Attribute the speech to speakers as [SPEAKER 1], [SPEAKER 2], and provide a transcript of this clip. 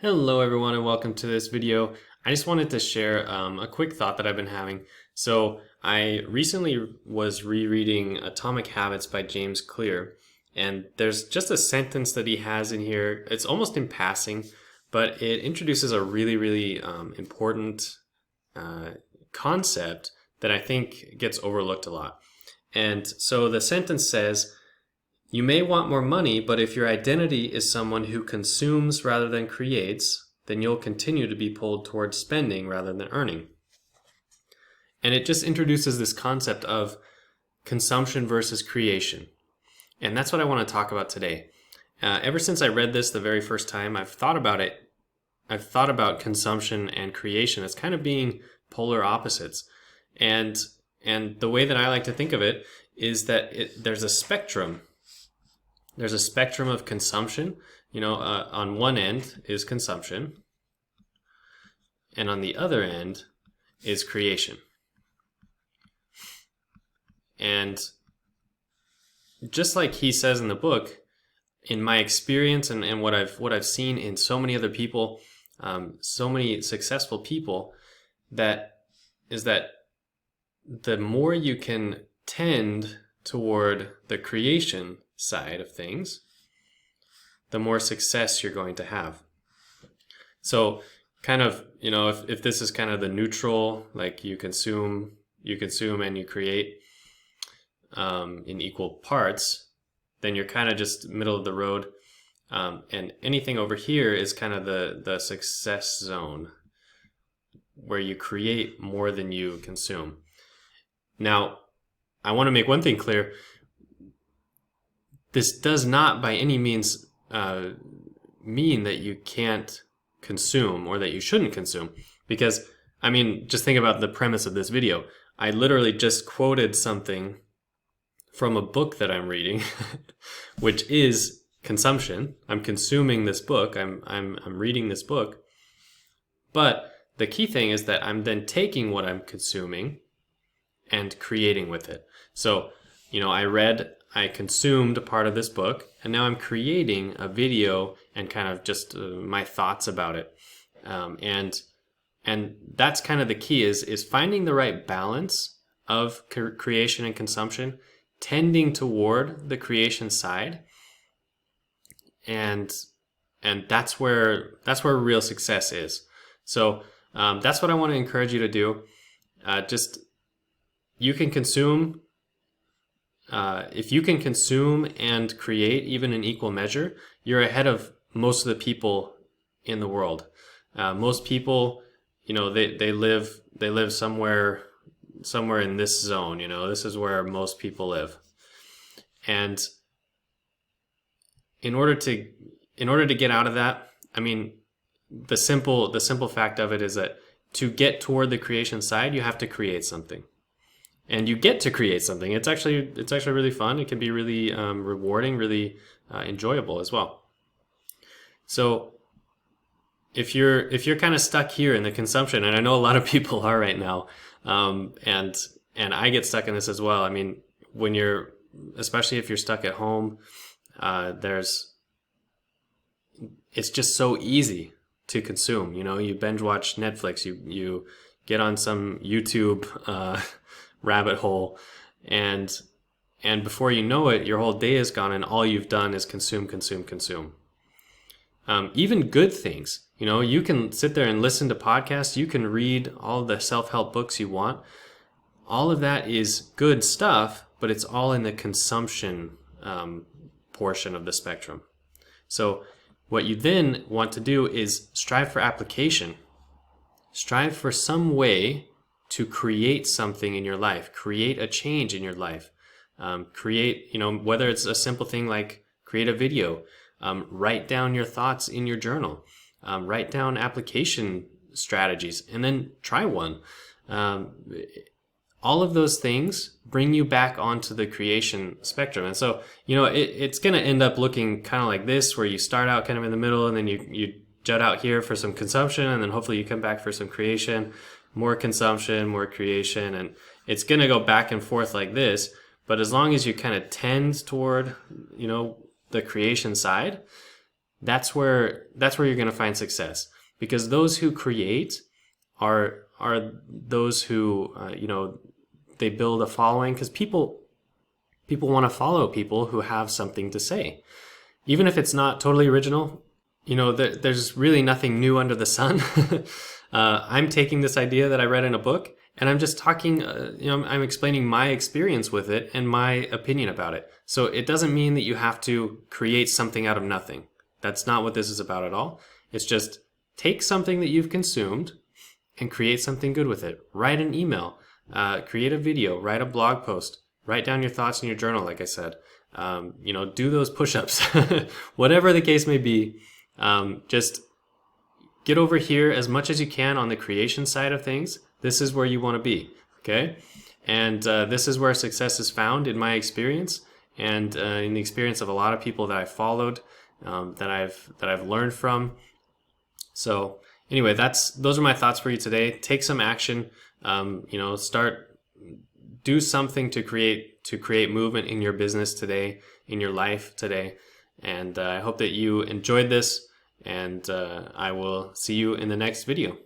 [SPEAKER 1] Hello everyone and welcome to this video. I just wanted to share a quick thought that I've been having. So I recently was rereading Atomic Habits by James Clear, and there's just a sentence that he has in here. It's almost in passing, but it introduces a really important concept that I think gets overlooked a lot. And so the sentence says, "You may want more money, but if your identity is someone who consumes rather than creates, then you'll continue to be pulled towards spending rather than earning." And it just introduces this concept of consumption versus creation. And that's what I want to talk about today. Ever since I read this the very first time, I've thought about it. I've thought about consumption and creation as kind of being polar opposites. And the way that I like to think of it is that there's a spectrum. There's a spectrum of consumption. On one end is consumption, and on the other end is creation. And just like he says in the book, in my experience and what I've seen in so many other people, so many successful people, that the more you can tend toward the creation side of things, the more success you're going to have. So kind of, if this is kind of the neutral, like you consume and you create in equal parts, then you're kind of just middle of the road. And anything over here is kind of the success zone, where you create more than you consume. Now, I want to make one thing clear. This does not by any means mean that you can't consume or that you shouldn't consume. Because, just think about the premise of this video. I literally just quoted something from a book that I'm reading, which is consumption. I'm consuming this book. I'm reading this book. But the key thing is that I'm then taking what I'm consuming and creating with it. So, I consumed a part of this book, and now I'm creating a video and kind of just my thoughts about it. And that's kind of the key is finding the right balance of creation and consumption, tending toward the creation side. And that's where real success is. So that's what I want to encourage you to do. You can consume. If you can consume and create even in equal measure, you're ahead of most of the people in the world. Most people, they live somewhere in this zone. This is where most people live. And in order to get out of that, the simple fact of it is that to get toward the creation side, you have to create something. And you get to create something. It's actually really fun. It can be really rewarding, really enjoyable as well. So if you're kind of stuck here in the consumption, and I know a lot of people are right now, and I get stuck in this as well. Especially if you're stuck at home, it's just so easy to consume. You binge watch Netflix, you get on some YouTube rabbit hole, and before you know it, your whole day is gone and all you've done is consume. Even good things, you can sit there and listen to podcasts, you can read all the self-help books you want. All of that is good stuff, but it's all in the consumption portion of the spectrum. So what you then want to do is strive for application. Strive for some way to create something in your life, create a change in your life, create, whether it's a simple thing like create a video, write down your thoughts in your journal, write down application strategies, and then try one. All of those things bring you back onto the creation spectrum. And so, it's going to end up looking kind of like this, where you start out kind of in the middle, and then you jut out here for some consumption, and then hopefully you come back for some creation. More consumption, more creation, and it's going to go back and forth like this. But as long as you kind of tend toward, the creation side, that's where you're going to find success, because those who create are those who they build a following, because people want to follow people who have something to say, even if it's not totally original. There's really nothing new under the sun. I'm taking this idea that I read in a book, and I'm just talking, I'm explaining my experience with it and my opinion about it. So it doesn't mean that you have to create something out of nothing. That's not what this is about at all. It's just take something that you've consumed and create something good with it. Write an email, create a video, write a blog post, write down your thoughts in your journal, like I said. Do those push-ups, whatever the case may be. Just get over here as much as you can on the creation side of things. This is where you want to be, okay? And this is where success is found in my experience, and in the experience of a lot of people that I've followed, that I've learned from. So anyway, those are my thoughts for you today. Take some action. Do something to create movement in your business today, in your life today. And I hope that you enjoyed this, and I will see you in the next video.